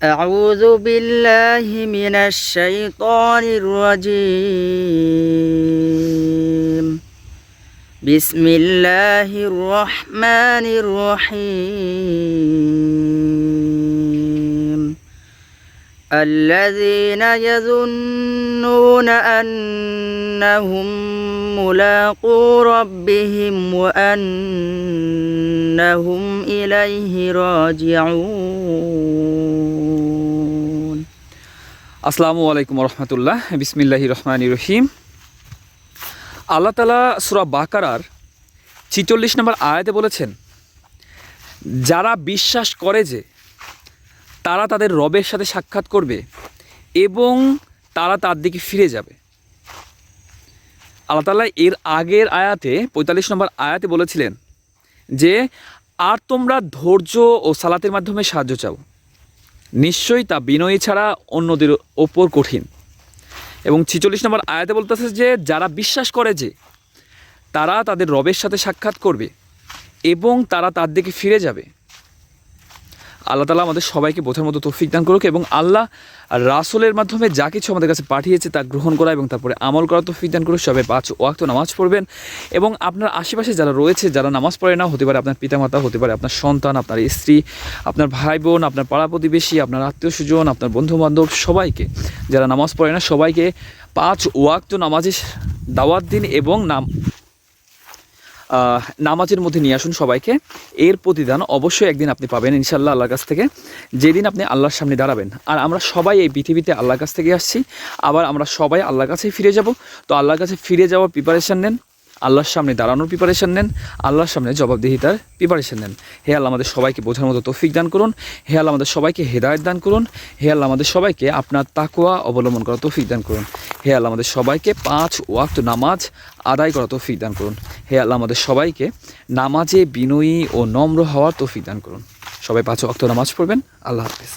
أعوذ بالله من الشيطان الرجيم بسم الله الرحمن الرحيم الذين يظنون أنهم ملاقو ربهم وأنهم إليه راجعون আসসালামু আলাইকুম রহমতুল্লাহ। বিসমিল্লাহির রহমানির রহিম। আল্লাহ তাআলা সূরা বাকারার ৪৬ নম্বর আয়াতে বলেছেন, যারা বিশ্বাস করে যে তারা তাদের রবের সাথে সাক্ষাৎ করবে এবং তারা তার দিকে ফিরে যাবে। আল্লাহ তাআলা এর আগের আয়াতে ৪৫ নম্বর আয়াতে বলেছিলেন যে, আর তোমরা ধৈর্য ও সালাতের মাধ্যমে সাহায্য চাও, নিশ্চয়ই তা বিনয়ী ছাড়া অন্যদের ওপর কঠিন। এবং ৪৬ নম্বর আয়াতে বলতেছে যে, যারা বিশ্বাস করে যে তারা তাদের রবের সাথে সাক্ষাৎ করবে এবং তারা তার দিকে ফিরে যাবে। আল্লাহ তাআলা আমাদের সবাইকে বোঝার মতো তৌফিক দান করুক এবং আল্লাহ রাসূলের মাধ্যমে যা কিছু আমাদের কাছে পাঠিয়েছে তা গ্রহণ করা এবং তারপরে আমল করা তৌফিক দান করুক। সবাই ৫ ওয়াক্ত নামাজ পড়বেন এবং আপনার আশেপাশে যারা রয়েছে, যারা নামাজ পড়ে না, হতে পারে আপনার পিতামাতা, হতে পারে আপনার সন্তান, আপনার স্ত্রী, আপনার ভাই বোন, আপনার পাড়া প্রতিবেশী, আপনার আত্মীয় স্বজন, আপনার বন্ধুবান্ধব, সবাইকে যারা নামাজ পড়ে না সবাইকে ৫ ওয়াক্ত নামাজের দাওয়াত দিন এবং নামাজের মধ্যে নিয়ে আসুন সবাইকে। এর প্রতিদান অবশ্যই একদিন আপনি পাবেন ইনশাআল্লাহ আল্লাহর কাছ থেকে, যেদিন আপনি আল্লাহর সামনে দাঁড়াবেন। আর আমরা সবাই এই পৃথিবীতে আল্লাহর কাছ থেকে আসছি, আবার আমরা সবাই আল্লাহর কাছেই ফিরে যাব। তো আল্লাহর কাছে ফিরে যাওয়ার প্রিপারেশান নেন, আল্লাহর সামনে দাঁড়ানোর প্রিপারেশান নেন, আল্লাহর সামনে জবাবদিহিতার প্রিপারেশান নেন। হে আল্লাহ আমাদের সবাইকে বোঝার মতো তৌফিক দান করুন। হে আল্লাহ আমাদের সবাইকে হেদায়েত দান করুন। হে আল্লাহ আমাদের সবাইকে আপনার তাকওয়া অবলম্বন করার তৌফিক দান করুন। হে আল্লাহ আমাদের সবাইকে ৫ ওয়াক্ত নামাজ আদায় করার তৌফিক দান করুন। হে আল্লাহ আমাদের সবাইকে নামাজে বিনয়ী ও নম্র হওয়ার তৌফিক দান করুন। সবাই ৫ ওয়াক্ত নামাজ পড়বেন। আল্লাহ হাফেজ।